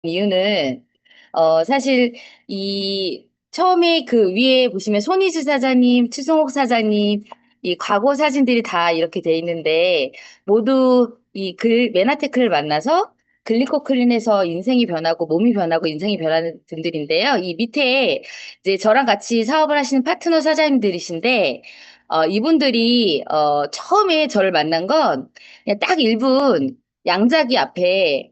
이유는 사실 이 처음에 그 위에 보시면 손희수 사장님, 추승옥 사장님 이 과거 사진들이 다 이렇게 돼 있는데 모두 이 메나테크를 만나서 글리코클린에서 인생이 변하고 몸이 변하고 인생이 변하는 분들인데요. 이 밑에 이제 저랑 같이 사업을 하시는 파트너 사장님들이신데 이분들이 처음에 저를 만난 건 그냥 딱 1분 양자기 앞에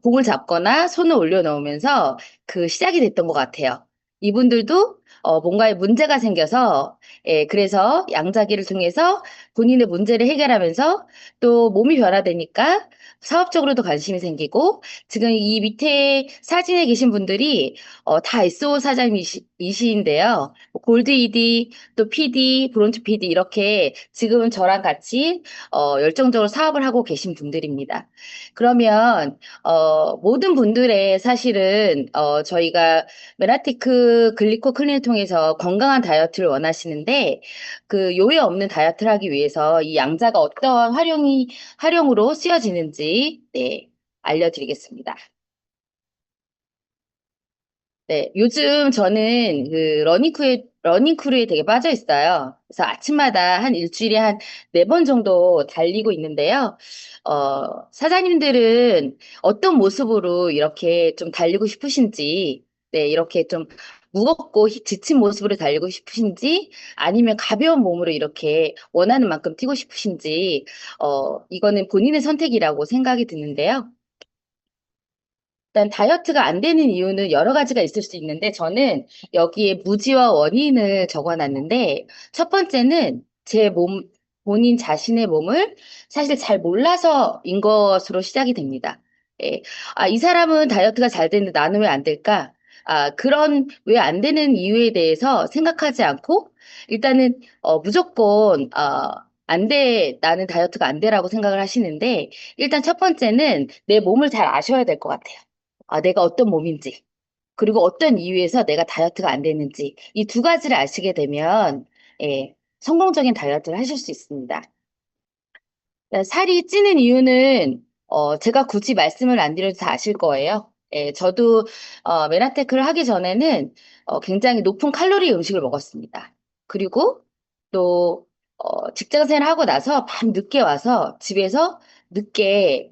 봉을 잡거나 손을 올려놓으면서 그 시작이 됐던 것 같아요. 이분들도 뭔가에 문제가 생겨서, 예, 그래서 양자기를 통해서 본인의 문제를 해결하면서 또 몸이 변화되니까 사업적으로도 관심이 생기고, 지금 이 밑에 사진에 계신 분들이 다 SO 사장이시인데요. 골드 ED, 또 PD, 브론즈 PD 이렇게 지금은 저랑 같이 열정적으로 사업을 하고 계신 분들입니다. 그러면 모든 분들의 사실은 저희가 메라티크 글리코 클린을 통해서 건강한 다이어트를 원하시는데 그 요해 없는 다이어트를 하기 위해서 이 양자가 어떤 활용으로 쓰여지는지 네, 알려드리겠습니다. 네, 요즘 저는 그 러닝크루에 되게 빠져 있어요. 그래서 아침마다 한 일주일에 한 4번 정도 달리고 있는데요. 사장님들은 어떤 모습으로 이렇게 좀 달리고 싶으신지, 네, 이렇게 좀 무겁고 지친 모습으로 달리고 싶으신지, 아니면 가벼운 몸으로 이렇게 원하는 만큼 뛰고 싶으신지, 이거는 본인의 선택이라고 생각이 드는데요. 일단 다이어트가 안 되는 이유는 여러 가지가 있을 수 있는데 저는 여기에 무지와 원인을 적어놨는데 첫 번째는 제 몸, 본인 자신의 몸을 사실 잘 몰라서인 것으로 시작이 됩니다. 예. 이 사람은 다이어트가 잘 되는데 나는 왜 안 될까? 그런 왜 안 되는 이유에 대해서 생각하지 않고 일단은 무조건 안 돼, 나는 다이어트가 안 돼라고 생각을 하시는데 일단 첫 번째는 내 몸을 잘 아셔야 될 것 같아요. 내가 어떤 몸인지, 그리고 어떤 이유에서 내가 다이어트가 안 되는지, 이 두 가지를 아시게 되면, 예, 성공적인 다이어트를 하실 수 있습니다. 살이 찌는 이유는, 제가 굳이 말씀을 안 드려도 다 아실 거예요. 예, 저도, 메라테크를 하기 전에는, 굉장히 높은 칼로리 음식을 먹었습니다. 그리고 또, 직장 생활하고 나서 밤 늦게 와서 집에서 늦게,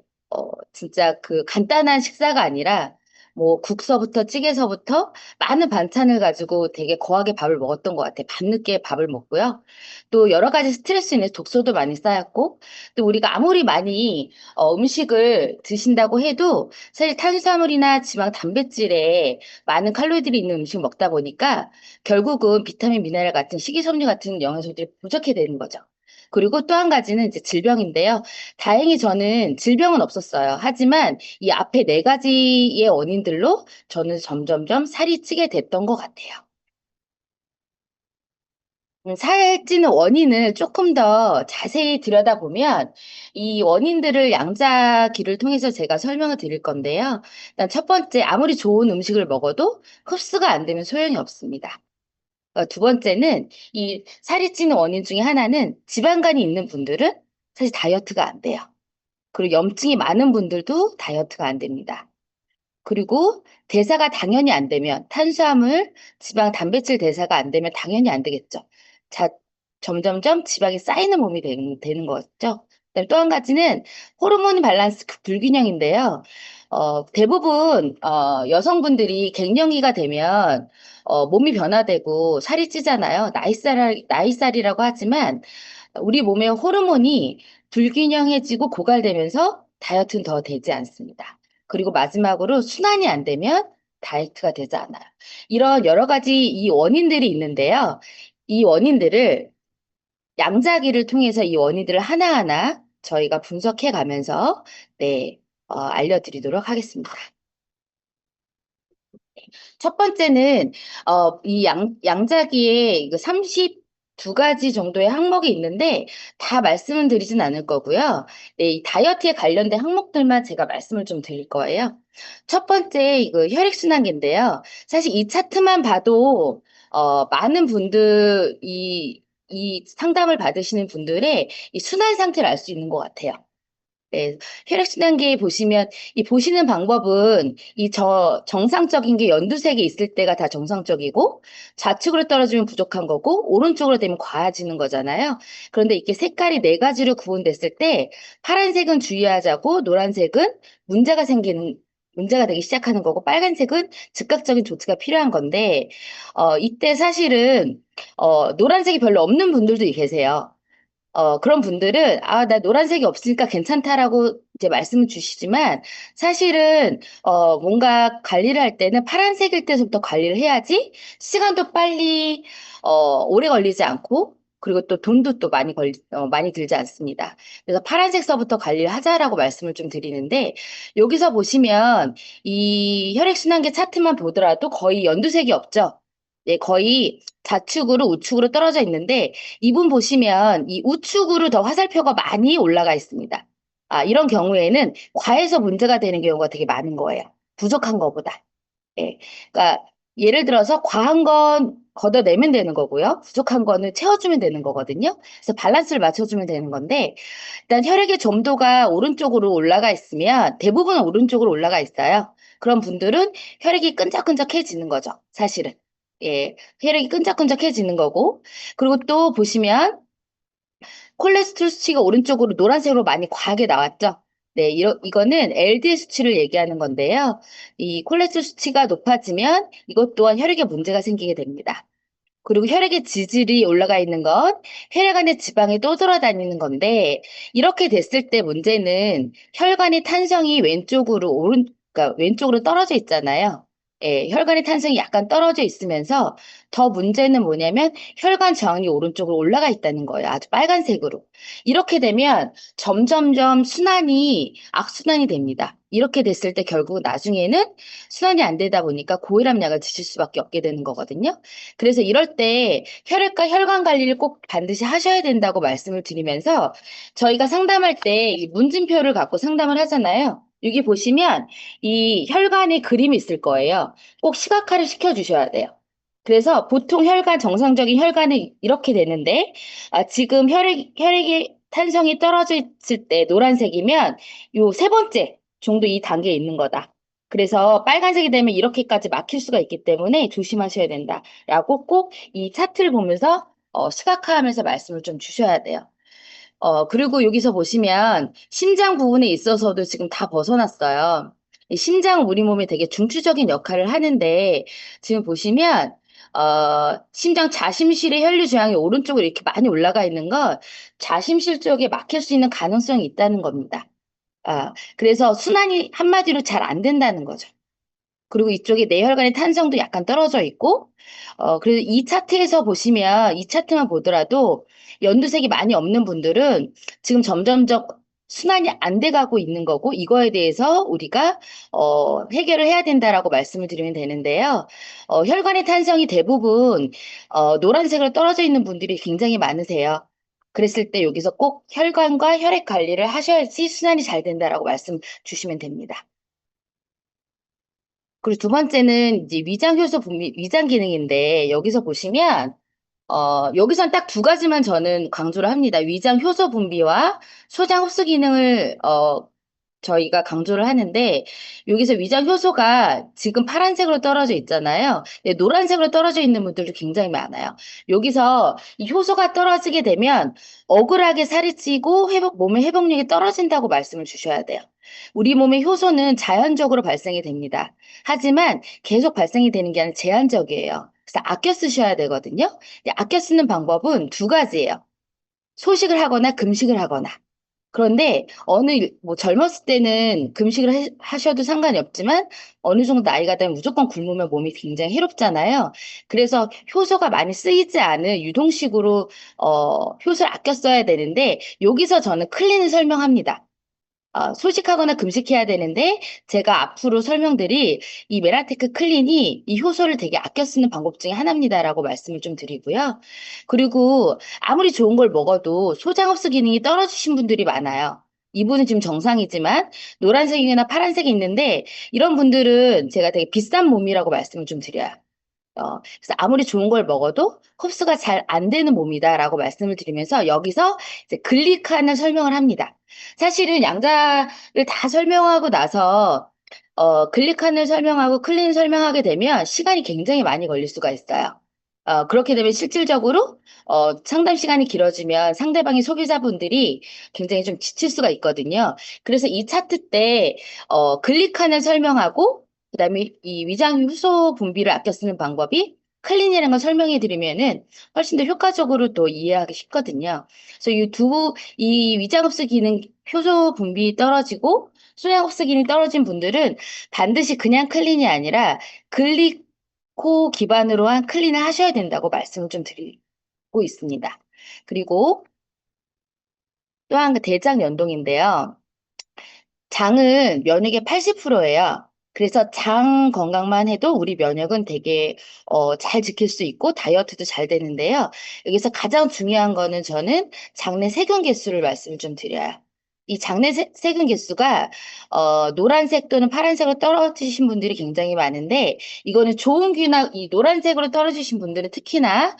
진짜 그 간단한 식사가 아니라, 뭐 국서부터 찌개서부터 많은 반찬을 가지고 되게 거하게 밥을 먹었던 것 같아요. 밤늦게 밥을 먹고요. 또 여러 가지 스트레스 인해서 독소도 많이 쌓였고, 또 우리가 아무리 많이 음식을 드신다고 해도 사실 탄수화물이나 지방, 단백질에 많은 칼로리들이 있는 음식 먹다 보니까 결국은 비타민, 미네랄 같은 식이섬유 같은 영양소들이 부족해 되는 거죠. 그리고 또 한 가지는 이제 질병인데요. 다행히 저는 질병은 없었어요. 하지만 이 앞에 4가지의 원인들로 저는 점점점 살이 찌게 됐던 것 같아요. 살찌는 원인을 조금 더 자세히 들여다보면 이 원인들을 양자기를 통해서 제가 설명을 드릴 건데요. 일단 첫 번째, 아무리 좋은 음식을 먹어도 흡수가 안 되면 소용이 없습니다. 두 번째는 이 살이 찌는 원인 중에 하나는 지방간이 있는 분들은 사실 다이어트가 안 돼요. 그리고 염증이 많은 분들도 다이어트가 안 됩니다. 그리고 대사가 당연히 안 되면 탄수화물, 지방, 단백질 대사가 안 되면 당연히 안 되겠죠. 자, 점점점 지방이 쌓이는 몸이 되는 거죠. 그다음에 또 한 가지는 호르몬 밸런스 불균형인데요. 대부분 여성분들이 갱년기가 되면 몸이 변화되고 살이 찌잖아요. 나이살이라고 하지만 우리 몸의 호르몬이 불균형해지고 고갈되면서 다이어트는 더 되지 않습니다. 그리고 마지막으로 순환이 안 되면 다이어트가 되지 않아요. 이런 여러 가지 이 원인들이 있는데요. 이 원인들을 양자기를 통해서 이 원인들을 하나하나 저희가 분석해 가면서 네, 알려드리도록 하겠습니다. 첫 번째는 이 양자기에 이거 32가지 정도의 항목이 있는데 다 말씀은 드리진 않을 거고요. 네, 이 다이어트에 관련된 항목들만 제가 말씀을 좀 드릴 거예요. 첫 번째 이거 혈액순환계인데요. 사실 이 차트만 봐도 많은 분들이 이 상담을 받으시는 분들의 이 순환 상태를 알 수 있는 것 같아요. 예, 혈액순환기 보시면 이 보시는 방법은 이 정상적인 게 연두색이 있을 때가 다 정상적이고 좌측으로 떨어지면 부족한 거고 오른쪽으로 되면 과해지는 거잖아요. 그런데 이게 색깔이 네 가지로 구분됐을 때 파란색은 주의하자고 노란색은 문제가 생기는 문제가 되기 시작하는 거고 빨간색은 즉각적인 조치가 필요한 건데 이때 사실은 노란색이 별로 없는 분들도 계세요. 그런 분들은, 아, 나 노란색이 없으니까 괜찮다라고 이제 말씀을 주시지만, 사실은, 뭔가 관리를 할 때는 파란색일 때부터 관리를 해야지, 시간도 빨리, 오래 걸리지 않고, 그리고 또 돈도 또 많이 들지 않습니다. 그래서 파란색서부터 관리를 하자라고 말씀을 좀 드리는데, 여기서 보시면, 이 혈액순환계 차트만 보더라도 거의 연두색이 없죠? 네, 거의 좌측으로 우측으로 떨어져 있는데, 이분 보시면 이 우측으로 더 화살표가 많이 올라가 있습니다. 이런 경우에는 과해서 문제가 되는 경우가 되게 많은 거예요. 부족한 것보다. 예. 그러니까 예를 들어서 과한 건 걷어내면 되는 거고요. 부족한 거는 채워주면 되는 거거든요. 그래서 밸런스를 맞춰주면 되는 건데 일단 혈액의 점도가 오른쪽으로 올라가 있으면 대부분은 오른쪽으로 올라가 있어요. 그런 분들은 혈액이 끈적끈적해지는 거죠. 사실은. 예. 혈액이 끈적끈적해지는 거고 그리고 또 보시면 콜레스테롤 수치가 오른쪽으로 노란색으로 많이 과하게 나왔죠. 네, 이거는 LDL 수치를 얘기하는 건데요. 이 콜레스테롤 수치가 높아지면 이것 또한 혈액에 문제가 생기게 됩니다. 그리고 혈액의 지질이 올라가 있는 건 혈액 안에 지방이 떠돌아다니는 건데 이렇게 됐을 때 문제는 혈관의 탄성이 그러니까 왼쪽으로 떨어져 있잖아요. 예, 혈관의 탄성이 약간 떨어져 있으면서 더 문제는 뭐냐면 혈관 저항이 오른쪽으로 올라가 있다는 거예요. 아주 빨간색으로. 이렇게 되면 점점점 악순환이 됩니다. 이렇게 됐을 때 결국 나중에는 순환이 안 되다 보니까 고혈압약을 드실 수밖에 없게 되는 거거든요. 그래서 이럴 때 혈액과 혈관 관리를 꼭 반드시 하셔야 된다고 말씀을 드리면서 저희가 상담할 때 이 문진표를 갖고 상담을 하잖아요. 여기 보시면 이 혈관의 그림이 있을 거예요. 꼭 시각화를 시켜주셔야 돼요. 그래서 보통 정상적인 혈관은 이렇게 되는데, 지금 혈액의 탄성이 떨어져 있을 때 노란색이면 요 세 번째 정도 이 단계에 있는 거다. 그래서 빨간색이 되면 이렇게까지 막힐 수가 있기 때문에 조심하셔야 된다라고 꼭 이 차트를 보면서 시각화하면서 말씀을 좀 주셔야 돼요. 그리고 여기서 보시면 심장 부분에 있어서도 지금 다 벗어났어요. 이 심장은 우리 몸에 되게 중추적인 역할을 하는데 지금 보시면 심장 좌심실의 혈류 저항이 오른쪽으로 이렇게 많이 올라가 있는 건 좌심실 쪽에 막힐 수 있는 가능성이 있다는 겁니다. 그래서 순환이 한마디로 잘 안 된다는 거죠. 그리고 이쪽에 뇌혈관의 탄성도 약간 떨어져 있고, 그래서 이 차트에서 보시면, 이 차트만 보더라도 연두색이 많이 없는 분들은 지금 점점점 순환이 안 돼가고 있는 거고, 이거에 대해서 우리가, 해결을 해야 된다라고 말씀을 드리면 되는데요. 혈관의 탄성이 대부분, 노란색으로 떨어져 있는 분들이 굉장히 많으세요. 그랬을 때 여기서 꼭 혈관과 혈액 관리를 하셔야지 순환이 잘 된다라고 말씀 주시면 됩니다. 그리고 두 번째는 이제 위장 기능인데, 여기서 보시면, 여기선 딱 두 가지만 저는 강조를 합니다. 위장 효소 분비와 소장 흡수 기능을, 저희가 강조를 하는데, 여기서 위장 효소가 지금 파란색으로 떨어져 있잖아요. 네, 노란색으로 떨어져 있는 분들도 굉장히 많아요. 여기서 이 효소가 떨어지게 되면 억울하게 살이 찌고 몸의 회복력이 떨어진다고 말씀을 주셔야 돼요. 우리 몸의 효소는 자연적으로 발생이 됩니다. 하지만 계속 발생이 되는 게 아니라 제한적이에요. 그래서 아껴 쓰셔야 되거든요. 근데 아껴 쓰는 방법은 두 가지예요. 소식을 하거나 금식을 하거나. 그런데 뭐 젊었을 때는 하셔도 상관이 없지만 어느 정도 나이가 되면 무조건 굶으면 몸이 굉장히 해롭잖아요. 그래서 효소가 많이 쓰이지 않은 유동식으로 효소를 아껴 써야 되는데 여기서 저는 클린을 설명합니다. 소식하거나 금식해야 되는데 제가 앞으로 설명드릴 이 메라테크 클린이 이 효소를 되게 아껴 쓰는 방법 중에 하나입니다라고 말씀을 좀 드리고요. 그리고 아무리 좋은 걸 먹어도 소장 흡수 기능이 떨어지신 분들이 많아요. 이분은 지금 정상이지만 노란색이나 파란색이 있는데 이런 분들은 제가 되게 비싼 몸이라고 말씀을 좀 드려요. 그래서 아무리 좋은 걸 먹어도 흡수가 잘 안 되는 몸이다라고 말씀을 드리면서 여기서 이제 글리칸을 설명을 합니다. 사실은 양자를 다 설명하고 나서 글리칸을 설명하고 클린 설명하게 되면 시간이 굉장히 많이 걸릴 수가 있어요. 그렇게 되면 실질적으로 상담 시간이 길어지면 상대방의 소비자분들이 굉장히 좀 지칠 수가 있거든요. 그래서 이 차트 때 글리칸을 설명하고 그다음에 이 위장 효소 분비를 아껴 쓰는 방법이 클린이라는 걸 설명해 드리면은 훨씬 더 효과적으로 또 이해하기 쉽거든요. 그래서 이 위장 흡수 기능 효소 분비 떨어지고 소량 흡수 기능이 떨어진 분들은 반드시 그냥 클린이 아니라 글리코 기반으로 한 클린을 하셔야 된다고 말씀을 좀 드리고 있습니다. 그리고 또 한 그 대장 연동인데요. 장은 면역의 80%예요. 그래서 장 건강만 해도 우리 면역은 되게 잘 지킬 수 있고 다이어트도 잘 되는데요. 여기서 가장 중요한 거는 저는 장내 세균 개수를 말씀을 좀 드려요. 이 장내 세균 개수가 노란색 또는 파란색으로 떨어지신 분들이 굉장히 많은데 이거는 좋은 균나 이 노란색으로 떨어지신 분들은 특히나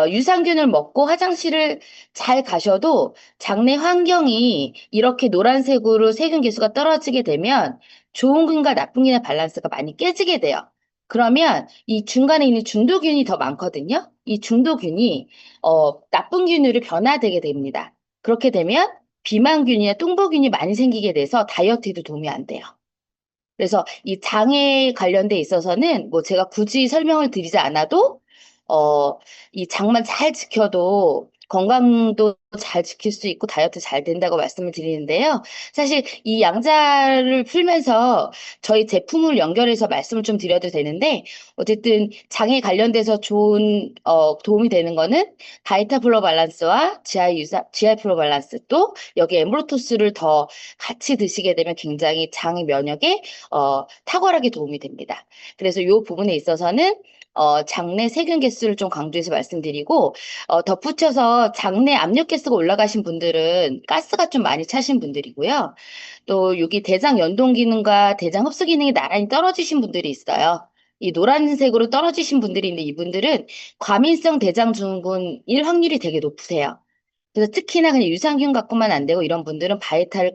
유산균을 먹고 화장실을 잘 가셔도 장내 환경이 이렇게 노란색으로 세균 개수가 떨어지게 되면 좋은 균과 나쁜 균의 밸런스가 많이 깨지게 돼요. 그러면 이 중간에 있는 중도균이 더 많거든요. 이 중도균이 나쁜 균으로 변화되게 됩니다. 그렇게 되면 비만균이나 뚱보균이 많이 생기게 돼서 다이어트에도 도움이 안 돼요. 그래서 이 장에 관련돼 있어서는 뭐 제가 굳이 설명을 드리지 않아도 어, 이 장만 잘 지켜도 건강도 잘 지킬 수 있고 다이어트 잘 된다고 말씀을 드리는데요. 사실 이 양자를 풀면서 저희 제품을 연결해서 말씀을 좀 드려도 되는데 어쨌든 장에 관련돼서 좋은 도움이 되는 거는 다이타 플로 밸런스와 GI 플로 밸런스 또 여기 에몰토스를 더 같이 드시게 되면 굉장히 장 면역에 탁월하게 도움이 됩니다. 그래서 이 부분에 있어서는 장내 세균 개수를 좀 강조해서 말씀드리고 덧붙여서 장내 압력 개수가 올라가신 분들은 가스가 좀 많이 차신 분들이고요. 또 여기 대장 연동 기능과 대장 흡수 기능이 나란히 떨어지신 분들이 있어요. 이 노란색으로 떨어지신 분들이 있는데 이분들은 과민성 대장 증후군일 확률이 되게 높으세요. 그래서 특히나 그냥 유산균 갖고만 안 되고 이런 분들은 바이탈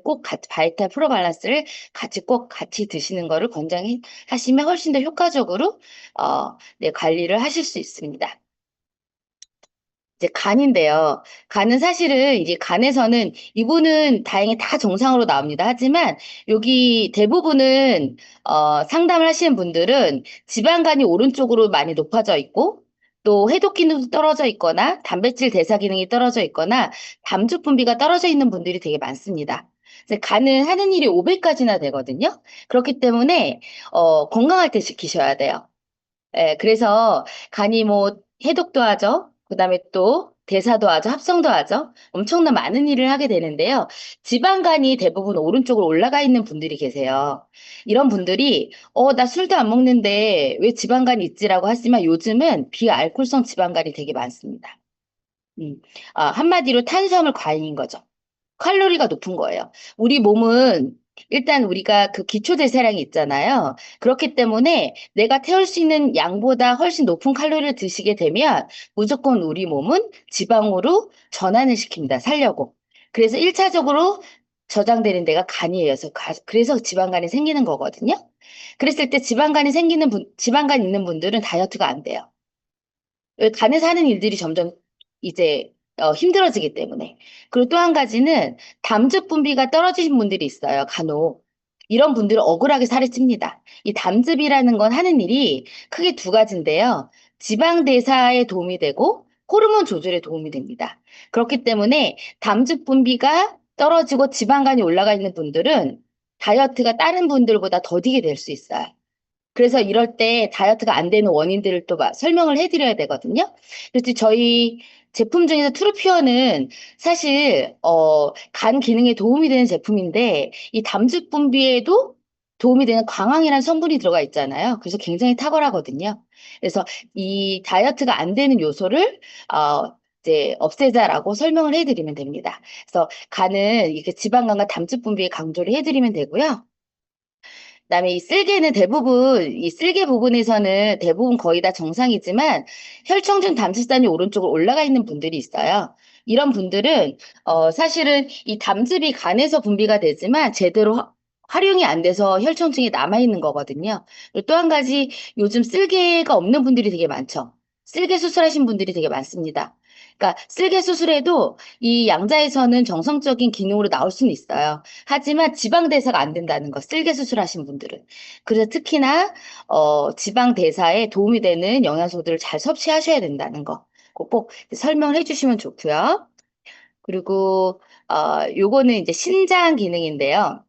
프로 밸런스를 같이 꼭 같이 드시는 거를 권장하시면 훨씬 더 효과적으로 네, 관리를 하실 수 있습니다. 이제 간인데요. 간은 사실은 이제 간에서는 이분은 다행히 다 정상으로 나옵니다. 하지만 여기 대부분은 상담을 하시는 분들은 지방간이 오른쪽으로 많이 높아져 있고 또 해독 기능도 떨어져 있거나 단백질 대사 기능이 떨어져 있거나 담즙 분비가 떨어져 있는 분들이 되게 많습니다. 그래서 간은 하는 일이 500가지나 되거든요. 그렇기 때문에 건강할 때 지키셔야 돼요. 예, 그래서 간이 뭐 해독도 하죠. 그다음에 또 대사도 하죠. 합성도 하죠. 엄청난 많은 일을 하게 되는데요. 지방간이 대부분 오른쪽으로 올라가 있는 분들이 계세요. 이런 분들이 나 술도 안 먹는데 왜 지방간이 있지라고 하지만 요즘은 비알코올성 지방간이 되게 많습니다. 한마디로 탄수화물 과잉인 거죠. 칼로리가 높은 거예요. 우리 몸은 일단 우리가 그 기초 대사량이 있잖아요. 그렇기 때문에 내가 태울 수 있는 양보다 훨씬 높은 칼로리를 드시게 되면 무조건 우리 몸은 지방으로 전환을 시킵니다. 살려고. 그래서 1차적으로 저장되는 데가 간이에요. 그래서 지방간이 생기는 거거든요. 그랬을 때 지방간 있는 분들은 다이어트가 안 돼요. 간에서 하는 일들이 점점 이제 힘들어지기 때문에. 그리고 또 한 가지는 담즙 분비가 떨어지신 분들이 있어요. 간혹. 이런 분들은 억울하게 살이 찝니다. 이 담즙이라는 건 하는 일이 크게 두 가지인데요. 지방 대사에 도움이 되고 호르몬 조절에 도움이 됩니다. 그렇기 때문에 담즙 분비가 떨어지고 지방간이 올라가 있는 분들은 다이어트가 다른 분들보다 더디게 될 수 있어요. 그래서 이럴 때 다이어트가 안 되는 원인들을 또 설명을 해드려야 되거든요. 그래서 저희 제품 중에서 트루피어는 사실 간 기능에 도움이 되는 제품인데 이 담즙 분비에도 도움이 되는 광황이라는 성분이 들어가 있잖아요. 그래서 굉장히 탁월하거든요. 그래서 이 다이어트가 안 되는 요소를 이제 없애자라고 설명을 해드리면 됩니다. 그래서 간은 이렇게 지방간과 담즙 분비에 강조를 해드리면 되고요. 그다음에 이 쓸개는 대부분 이 쓸개 부분에서는 대부분 거의 다 정상이지만 혈청중 담즙산이 오른쪽으로 올라가 있는 분들이 있어요. 이런 분들은 사실은 이 담즙이 간에서 분비가 되지만 제대로 활용이 안 돼서 혈청증이 남아 있는 거거든요. 그리고 또 한 가지 요즘 쓸개가 없는 분들이 되게 많죠. 쓸개 수술하신 분들이 되게 많습니다. 그러니까 쓸개 수술해도 이 양자에서는 정상적인 기능으로 나올 수는 있어요. 하지만 지방 대사가 안 된다는 거, 쓸개 수술하신 분들은. 그래서 특히나 지방 대사에 도움이 되는 영양소들을 잘 섭취하셔야 된다는 거. 꼭 설명을 해주시면 좋고요. 그리고 요거는 이제 신장 기능인데요.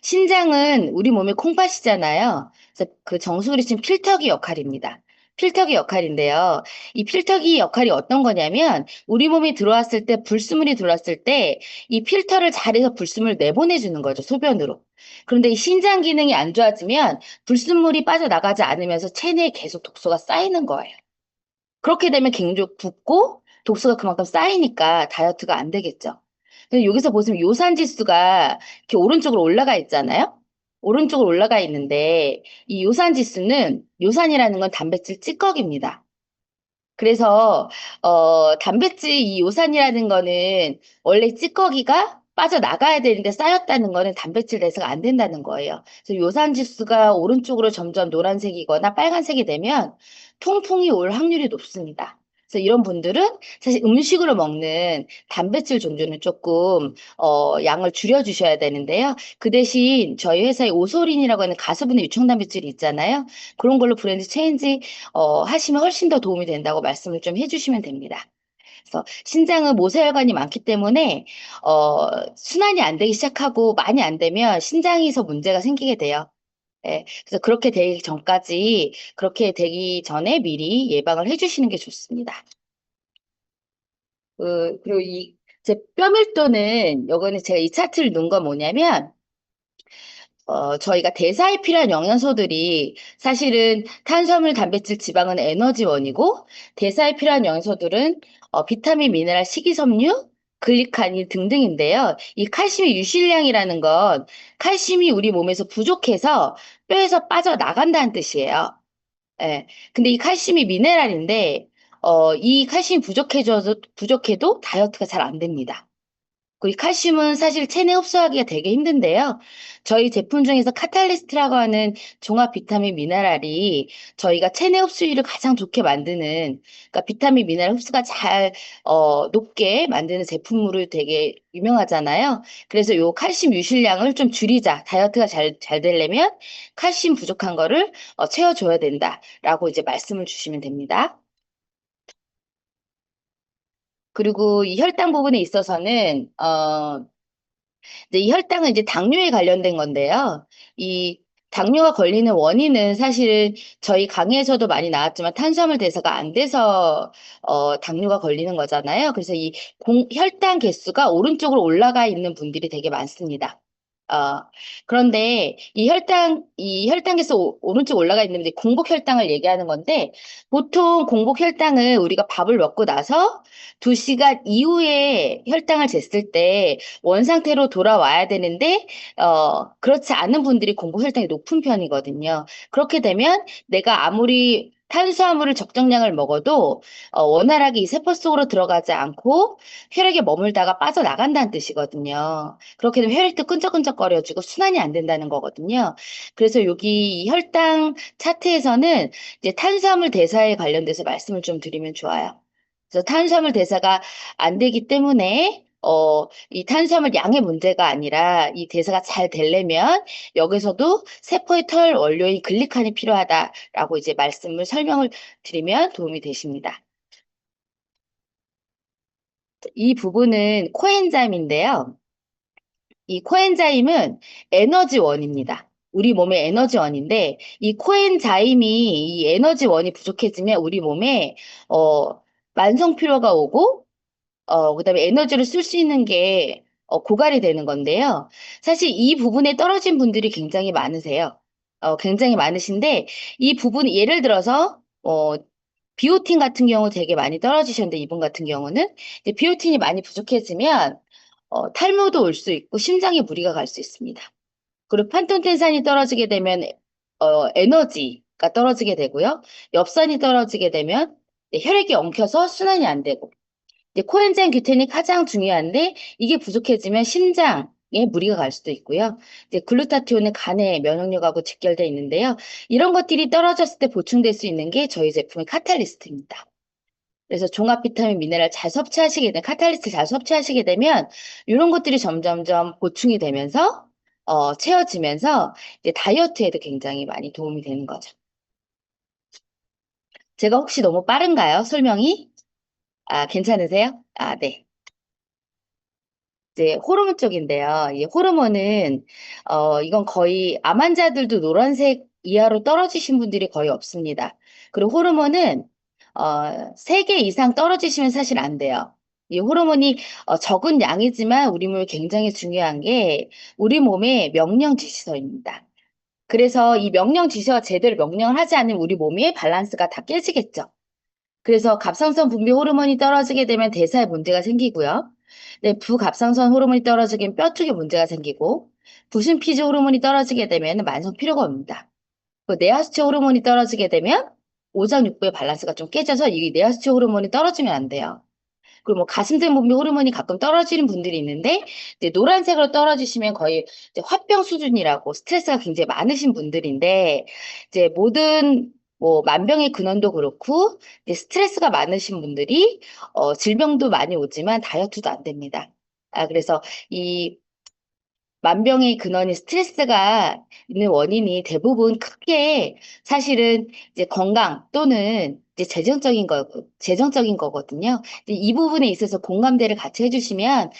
신장은 우리 몸의 콩팥이잖아요. 그래서 그 정수그리 친 필터기 역할입니다. 필터기 역할인데요. 이 필터기 역할이 어떤 거냐면 우리 몸에 들어왔을 때 불순물이 들어왔을 때 이 필터를 잘해서 불순물을 내보내주는 거죠. 소변으로. 그런데 이 신장 기능이 안 좋아지면 불순물이 빠져나가지 않으면서 체내에 계속 독소가 쌓이는 거예요. 그렇게 되면 굉장히 붓고 독소가 그만큼 쌓이니까 다이어트가 안 되겠죠. 근데 여기서 보시면 요산 지수가 이렇게 오른쪽으로 올라가 있잖아요. 오른쪽으로 올라가 있는데 이 요산 지수는 요산이라는 건 단백질 찌꺼기입니다. 그래서 단백질 이 요산이라는 거는 원래 찌꺼기가 빠져나가야 되는데 쌓였다는 거는 단백질 대사가 안 된다는 거예요. 그래서 요산 지수가 오른쪽으로 점점 노란색이거나 빨간색이 되면 통풍이 올 확률이 높습니다. 그래서 이런 분들은 사실 음식으로 먹는 단백질 종류는 조금 양을 줄여주셔야 되는데요. 그 대신 저희 회사에 오소린이라고 하는 가수분해 유청 단백질이 있잖아요. 그런 걸로 브랜드 체인지 하시면 훨씬 더 도움이 된다고 말씀을 좀 해주시면 됩니다. 그래서 신장은 모세혈관이 많기 때문에 순환이 안 되기 시작하고 많이 안 되면 신장에서 문제가 생기게 돼요. 예, 그래서 그렇게 되기 전까지 그렇게 되기 전에 미리 예방을 해주시는 게 좋습니다. 그리고 제 뼈밀도는 요거는 제가 이 차트를 놓은 건 뭐냐면 저희가 대사에 필요한 영양소들이 사실은 탄수화물, 단백질, 지방은 에너지원이고 대사에 필요한 영양소들은 비타민, 미네랄, 식이섬유, 글리카닌 등등인데요. 이 칼슘의 유실량이라는 건 칼슘이 우리 몸에서 부족해서 뼈에서 빠져나간다는 뜻이에요. 예. 근데 이 칼슘이 미네랄인데 이 칼슘이 부족해도 다이어트가 잘 안 됩니다. 이 칼슘은 사실 체내 흡수하기가 되게 힘든데요. 저희 제품 중에서 카탈리스트라고 하는 종합 비타민 미네랄이 저희가 체내 흡수율을 가장 좋게 만드는, 그러니까 비타민 미네랄 흡수가 잘, 높게 만드는 제품으로 되게 유명하잖아요. 그래서 요 칼슘 유실량을 좀 줄이자. 다이어트가 잘 되려면 칼슘 부족한 거를 채워줘야 된다라고 이제 말씀을 주시면 됩니다. 그리고 이 혈당 부분에 있어서는, 이제 이 혈당은 이제 당뇨에 관련된 건데요. 이 당뇨가 걸리는 원인은 사실은 저희 강의에서도 많이 나왔지만 탄수화물 대사가 안 돼서 당뇨가 걸리는 거잖아요. 그래서 이 혈당 개수가 오른쪽으로 올라가 있는 분들이 되게 많습니다. 어, 그런데 이 혈당 개수 오른쪽 올라가 있는 분들이 공복 혈당을 얘기하는 건데 보통 공복 혈당을 우리가 밥을 먹고 나서 2시간 이후에 혈당을 쟀을 때 원상태로 돌아와야 되는데, 그렇지 않은 분들이 공복 혈당이 높은 편이거든요. 그렇게 되면 내가 아무리 탄수화물을 적정량을 먹어도 원활하게 이 세포 속으로 들어가지 않고 혈액에 머물다가 빠져나간다는 뜻이거든요. 그렇게 되면 혈액도 끈적끈적거려지고 순환이 안 된다는 거거든요. 그래서 여기 이 혈당 차트에서는 이제 탄수화물 대사에 관련돼서 말씀을 좀 드리면 좋아요. 그래서 탄수화물 대사가 안 되기 때문에 이 탄수화물 양의 문제가 아니라 이 대사가 잘 되려면 여기서도 세포의 털 원료인 글리칸이 필요하다라고 이제 설명을 드리면 도움이 되십니다. 이 부분은 코엔자임인데요. 이 코엔자임은 에너지원입니다. 우리 몸의 에너지원인데 이 코엔자임이 이 에너지원이 부족해지면 우리 몸에 만성 피로가 오고 그다음에 에너지를 쓸 수 있는 게 고갈이 되는 건데요. 사실 이 부분에 떨어진 분들이 굉장히 많으세요. 굉장히 많으신데 이 부분 예를 들어서 비오틴 같은 경우 되게 많이 떨어지셨는데 이분 같은 경우는 이제 비오틴이 많이 부족해지면 탈모도 올 수 있고 심장에 무리가 갈 수 있습니다. 그리고 판톤텐산이 떨어지게 되면 에너지가 떨어지게 되고요. 엽산이 떨어지게 되면 네, 혈액이 엉켜서 순환이 안 되고 이제 코엔자임 규텐이 가장 중요한데 이게 부족해지면 심장에 무리가 갈 수도 있고요. 이제 글루타티온은 간의 면역력하고 직결되어 있는데요. 이런 것들이 떨어졌을 때 보충될 수 있는 게 저희 제품의 카탈리스트입니다. 그래서 종합 비타민 미네랄 잘 섭취하시게 되면 카탈리스트 잘 섭취하시게 되면 이런 것들이 점점점 보충이 되면서 채워지면서 이제 다이어트에도 굉장히 많이 도움이 되는 거죠. 제가 혹시 너무 빠른가요? 설명이? 아, 괜찮으세요? 아, 네. 이제 호르몬 쪽인데요. 이 호르몬은 이건 거의 암 환자들도 노란색 이하로 떨어지신 분들이 거의 없습니다. 그리고 호르몬은 3개 이상 떨어지시면 사실 안 돼요. 이 호르몬이 적은 양이지만 우리 몸에 굉장히 중요한 게 우리 몸의 명령 지시서입니다. 그래서 이 명령 지시가 제대로 명령을 하지 않으면 우리 몸의 밸런스가 다 깨지겠죠. 그래서 갑상선 분비 호르몬이 떨어지게 되면 대사에 문제가 생기고요. 네, 부갑상선 호르몬이 떨어지게 되면 뼈 쪽에 문제가 생기고, 부신피지 호르몬이 떨어지게 되면 만성 피로가 옵니다. 그 내하수체 호르몬이 떨어지게 되면 오장육부의 밸런스가 좀 깨져서 이 내하수체 호르몬이 떨어지면 안 돼요. 그리고 뭐 가슴등 분비 호르몬이 가끔 떨어지는 분들이 있는데 이제 노란색으로 떨어지시면 거의 이제 화병 수준이라고 스트레스가 굉장히 많으신 분들인데 이제 모든 뭐 만병의 근원도 그렇고 이제 스트레스가 많으신 분들이 질병도 많이 오지만 다이어트도 안 됩니다. 아 그래서 이 만병의 근원이 스트레스가 있는 원인이 대부분 크게 사실은 이제 건강 또는 이제 재정적인 거거든요. 이제 이 부분에 있어서 공감대를 같이 해주시면,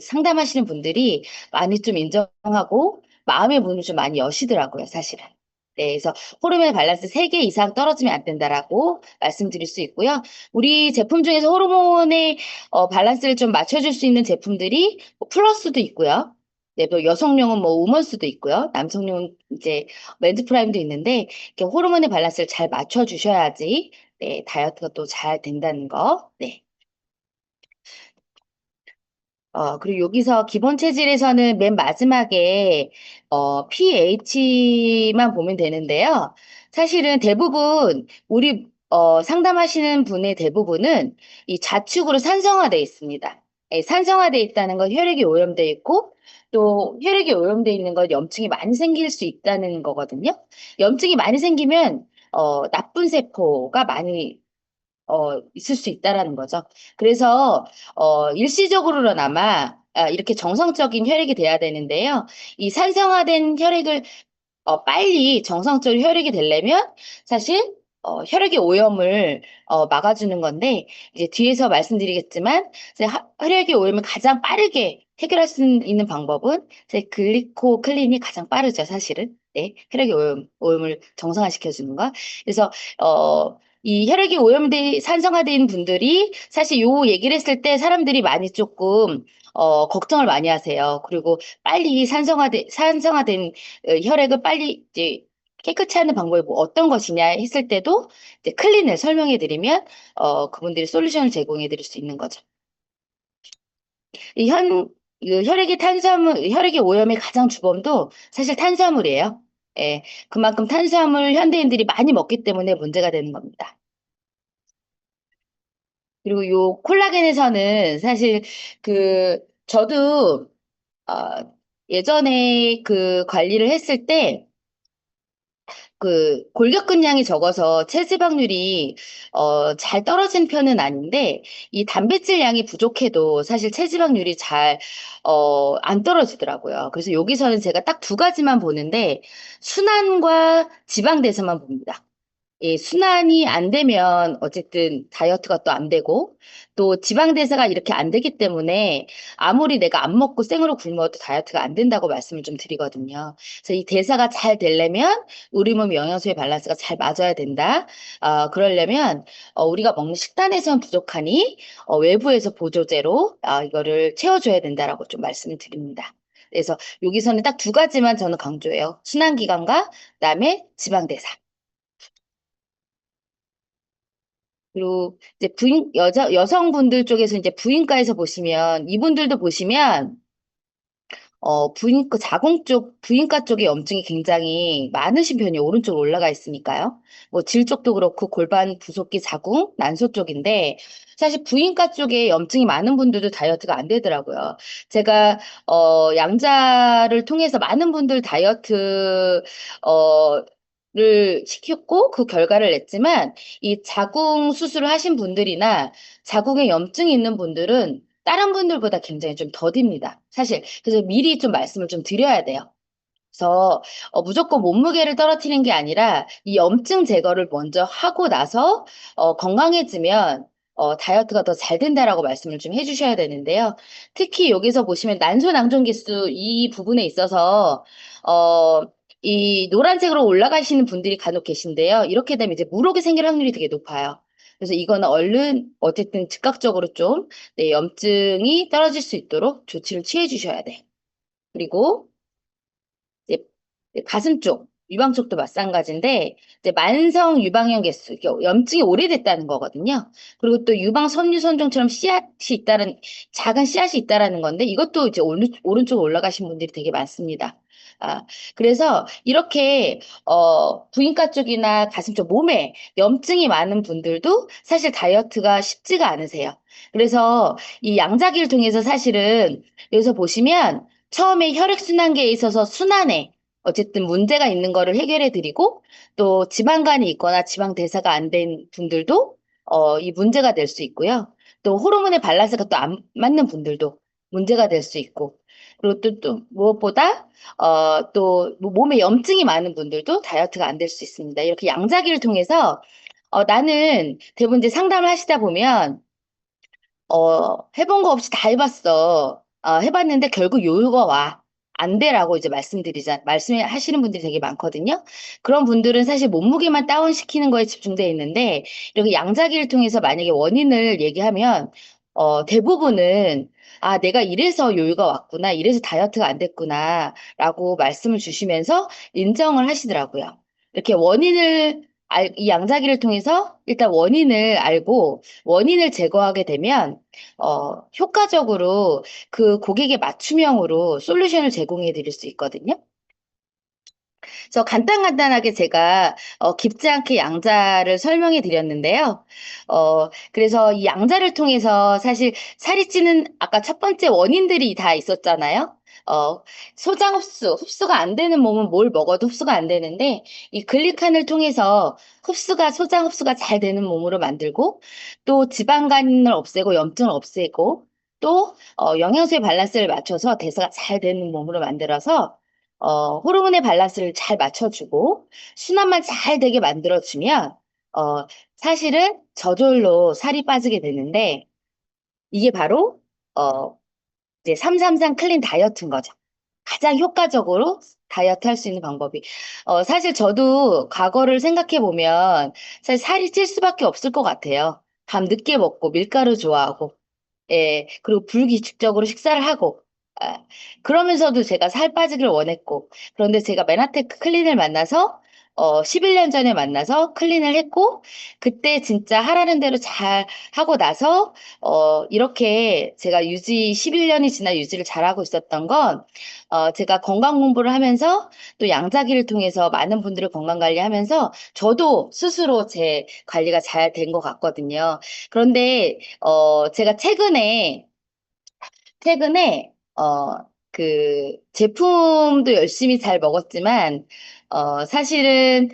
상담하시는 분들이 많이 좀 인정하고 마음의 문을 좀 많이 여시더라고요, 사실은. 네, 그래서 호르몬 밸런스 3개 이상 떨어지면 안 된다라고 말씀드릴 수 있고요. 우리 제품 중에서 호르몬의 밸런스를 좀 맞춰줄 수 있는 제품들이 뭐 플러스도 있고요. 네, 또 여성용은 뭐 우먼스도 있고요. 남성용은 이제 맨즈 프라임도 있는데 이렇게 호르몬의 밸런스를 잘 맞춰주셔야지 네, 다이어트가 또 잘 된다는 거. 네. 그리고 여기서 기본 체질에서는 맨 마지막에 pH만 보면 되는데요. 사실은 대부분 우리 상담하시는 분의 대부분은 이 자축으로 산성화돼 있습니다. 예, 산성화돼 있다는 건 혈액이 오염돼 있고 또 혈액이 오염돼 있는 건 염증이 많이 생길 수 있다는 거거든요. 염증이 많이 생기면 나쁜 세포가 많이 있을 수 있다라는 거죠. 그래서 일시적으로나마 이렇게 정상적인 혈액이 돼야 되는데요. 이 산성화된 혈액을 빨리 정상적인 혈액이 되려면 사실 혈액의 오염을 막아주는 건데 이제 뒤에서 말씀드리겠지만 이제 혈액의 오염을 가장 빠르게 해결할 수 있는 방법은 제 글리코클린이 가장 빠르죠, 사실은. 네, 혈액의 오염을 정상화시켜 주는 거. 그래서 이 혈액이 오염돼 산성화된 분들이 사실 요 얘기를 했을 때 사람들이 많이 조금 걱정을 많이 하세요. 그리고 빨리 산성화된 혈액을 빨리 이제 깨끗이 하는 방법이 뭐 어떤 것이냐 했을 때도 이제 클린을 설명해 드리면 그분들이 솔루션을 제공해 드릴 수 있는 거죠. 이 혈액의 오염의 가장 주범도 사실 탄수화물이에요. 예, 그만큼 탄수화물 현대인들이 많이 먹기 때문에 문제가 되는 겁니다. 그리고 요 콜라겐에서는 사실 저도 예전에 그 관리를 했을 때 골격근량이 적어서 체지방률이 잘 떨어진 편은 아닌데 이 단백질 양이 부족해도 사실 체지방률이 잘 안 떨어지더라고요. 그래서 여기서는 제가 딱 두 가지만 보는데 순환과 지방 대사만 봅니다. 예, 순환이 안 되면 어쨌든 다이어트가 또 안 되고 또 지방 대사가 이렇게 안 되기 때문에 아무리 내가 안 먹고 생으로 굶어도 다이어트가 안 된다고 말씀을 좀 드리거든요. 그래서 이 대사가 잘 되려면 우리 몸 영양소의 밸런스가 잘 맞아야 된다. 그러려면 우리가 먹는 식단에선 부족하니 외부에서 보조제로 이거를 채워줘야 된다라고 좀 말씀을 드립니다. 그래서 여기서는 딱 두 가지만 저는 강조해요. 순환기관과 그다음에 지방 대사. 그리고 이제 여성분들 쪽에서 이제 부인과에서 보시면, 이분들도 보시면, 자궁 쪽, 부인과 쪽에 염증이 굉장히 많으신 편이 오른쪽으로 올라가 있으니까요. 뭐 질 쪽도 그렇고 골반, 부속기, 자궁, 난소 쪽인데 사실 부인과 쪽에 염증이 많은 분들도 다이어트가 안 되더라고요. 제가 양자를 통해서 많은 분들 다이어트 를 시켰고 그 결과를 냈지만 이 자궁 수술을 하신 분들이나 자궁에 염증이 있는 분들은 다른 분들보다 굉장히 좀 더딥니다. 사실 그래서 미리 좀 말씀을 좀 드려야 돼요. 그래서 무조건 몸무게를 떨어뜨리는 게 아니라 이 염증 제거를 먼저 하고 나서 건강해지면 다이어트가 더 잘 된다라고 말씀을 좀 해주셔야 되는데요. 특히 여기서 보시면 난소낭존기수 이 부분에 있어서 어, 이 노란색으로 올라가시는 분들이 간혹 계신데요. 이렇게 되면 이제 물혹이 생길 확률이 되게 높아요. 그래서 이거는 얼른 어쨌든 즉각적으로 좀 네, 염증이 떨어질 수 있도록 조치를 취해 주셔야 돼. 그리고 이제 가슴 쪽, 유방 쪽도 마찬가지인데 이제 만성 유방염 개수, 이게 염증이 오래됐다는 거거든요. 그리고 또 유방 섬유선종처럼 씨앗이 있다는 작은 씨앗이 있다라는 건데 이것도 이제 오른쪽 올라가신 분들이 되게 많습니다. 아, 그래서 이렇게 부인과 쪽이나 가슴 쪽 몸에 염증이 많은 분들도 사실 다이어트가 쉽지가 않으세요. 그래서 이 양자기를 통해서 사실은 여기서 보시면 처음에 혈액순환계에 있어서 순환에 어쨌든 문제가 있는 거를 해결해 드리고 또 지방간이 있거나 지방 대사가 안 된 분들도 이 문제가 될 수 있고요. 또 호르몬의 밸런스가 또 안 맞는 분들도 문제가 될 수 있고 그리고 또 무엇보다 또 몸에 염증이 많은 분들도 다이어트가 안 될 수 있습니다. 이렇게 양자기를 통해서 나는 대부분 이제 상담을 하시다 보면 해본 거 없이 다 해봤어. 해봤는데 결국 요요가 와. 안 돼라고 이제 말씀하시는 분들이 되게 많거든요. 그런 분들은 사실 몸무게만 다운시키는 거에 집중되어 있는데, 이렇게 양자기를 통해서 만약에 원인을 얘기하면, 대부분은, 내가 이래서 요요가 왔구나, 이래서 다이어트가 안 됐구나, 라고 말씀을 주시면서 인정을 하시더라고요. 이렇게 이 양자기를 통해서 일단 원인을 알고, 원인을 제거하게 되면 효과적으로 그 고객의 맞춤형으로 솔루션을 제공해 드릴 수 있거든요. 그래서 간단하게 제가 깊지 않게 양자를 설명해 드렸는데요. 그래서 이 양자를 통해서 사실 살이 찌는 아까 첫 번째 원인들이 다 있었잖아요. 어, 흡수가 안 되는 몸은 뭘 먹어도 흡수가 안 되는데 이 글리칸을 통해서 소장 흡수가 잘 되는 몸으로 만들고 또 지방간을 없애고 염증을 없애고 또 영양소의 밸런스를 맞춰서 대사가 잘 되는 몸으로 만들어서 호르몬의 밸런스를 잘 맞춰주고 순환만 잘 되게 만들어주면 사실은 저절로 살이 빠지게 되는데 이게 바로 어, 이제 333 클린 다이어트인 거죠. 가장 효과적으로 다이어트 할 수 있는 방법이. 사실 저도 과거를 생각해 보면 사실 살이 찔 수밖에 없을 것 같아요. 밤 늦게 먹고 밀가루 좋아하고 예, 그리고 불규칙적으로 식사를 하고, 아, 그러면서도 제가 살 빠지길 원했고, 그런데 제가 메나테크 클린을 만나서, 11년 전에 만나서 클린을 했고, 그때 진짜 하라는 대로 잘 하고 나서, 이렇게 제가 11년이 지나 유지를 잘하고 있었던 건, 제가 건강 공부를 하면서 또 양자기를 통해서 많은 분들을 건강 관리하면서 저도 스스로 제 관리가 잘 된 것 같거든요. 그런데 제가 최근에, 그, 제품도 열심히 잘 먹었지만, 사실은,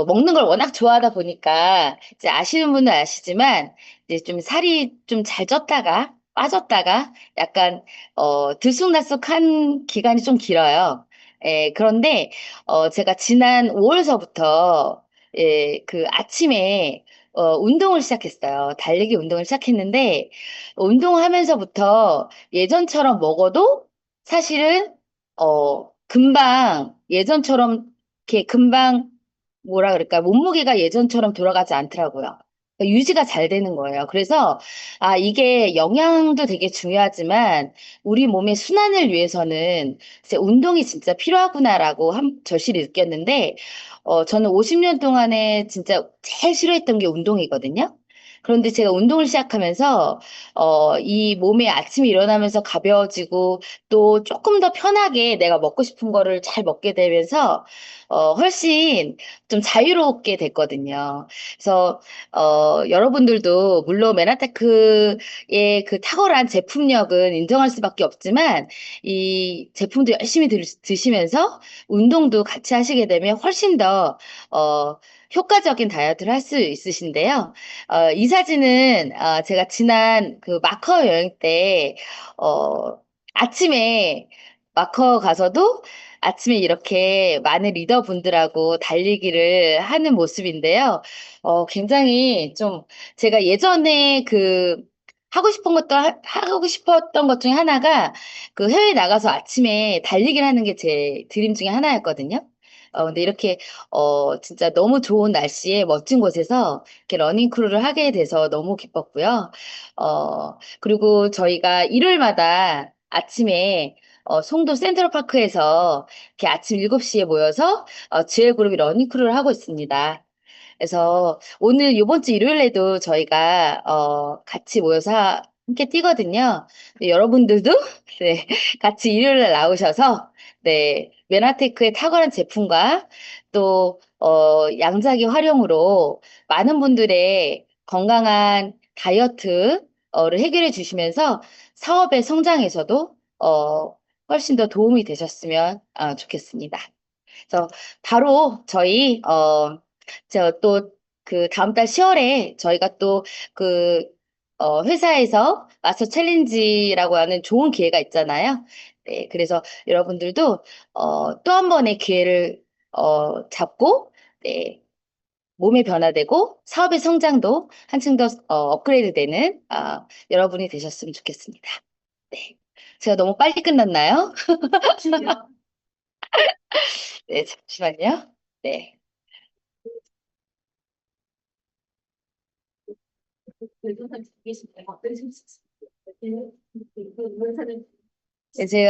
먹는 걸 워낙 좋아하다 보니까, 이제 아시는 분은 아시지만, 이제 좀 살이 좀 잘 쪘다가, 빠졌다가, 약간, 들쑥날쑥한 기간이 좀 길어요. 그런데, 제가 지난 5월서부터, 그 아침에, 운동을 시작했어요. 달리기 운동을 시작했는데, 운동하면서부터 예전처럼 먹어도 사실은, 금방 예전처럼, 이렇게 금방, 뭐라 그럴까, 몸무게가 예전처럼 돌아가지 않더라고요. 그러니까 유지가 잘 되는 거예요. 그래서, 이게 영양도 되게 중요하지만, 우리 몸의 순환을 위해서는 진짜 운동이 진짜 필요하구나라고 절실히 느꼈는데, 저는 50년 동안에 진짜 제일 싫어했던 게 운동이거든요. 그런데 제가 운동을 시작하면서, 이 몸이 아침에 일어나면서 가벼워지고, 또 조금 더 편하게 내가 먹고 싶은 거를 잘 먹게 되면서, 훨씬 좀 자유롭게 됐거든요. 그래서, 여러분들도 물론 메나테크의 그 탁월한 제품력은 인정할 수밖에 없지만, 이 제품도 열심히 드시면서 운동도 같이 하시게 되면 훨씬 더, 효과적인 다이어트를 할 수 있으신데요. 이 사진은 제가 지난 그 마카오 여행 때 아침에 마카오 가서도 아침에 이렇게 많은 리더분들하고 달리기를 하는 모습인데요. 굉장히 좀 제가 예전에 그 하고 싶었던 것 중에 하나가 그 해외 나가서 아침에 달리기를 하는 게 제 드림 중에 하나였거든요. 근데 이렇게 진짜 너무 좋은 날씨에 멋진 곳에서 이렇게 러닝 크루를 하게 돼서 너무 기뻤고요. 그리고 저희가 일요일마다 아침에 송도 센트럴파크에서 이렇게 아침 7시에 모여서 지엘 그룹이 러닝 크루를 하고 있습니다. 그래서 오늘 이번 주 일요일에도 저희가 같이 모여서 함께 뛰거든요. 네, 여러분들도 네, 같이 일요일에 나오셔서 네, 메나테크의 탁월한 제품과 또 양자기 활용으로 많은 분들의 건강한 다이어트를 해결해 주시면서 사업의 성장에서도 훨씬 더 도움이 되셨으면 좋겠습니다. 그래서 바로 저희 저 또 그 다음 달 10월에 저희가 또 그 회사에서 마스터 챌린지라고 하는 좋은 기회가 있잖아요. 네, 그래서 여러분들도 또 한 번의 기회를 잡고 네, 몸이 변화되고 사업의 성장도 한층 더 업그레이드 되는 여러분이 되셨으면 좋겠습니다. 네. 제가 너무 빨리 끝났나요? 네, 잠시만요. 네. 이제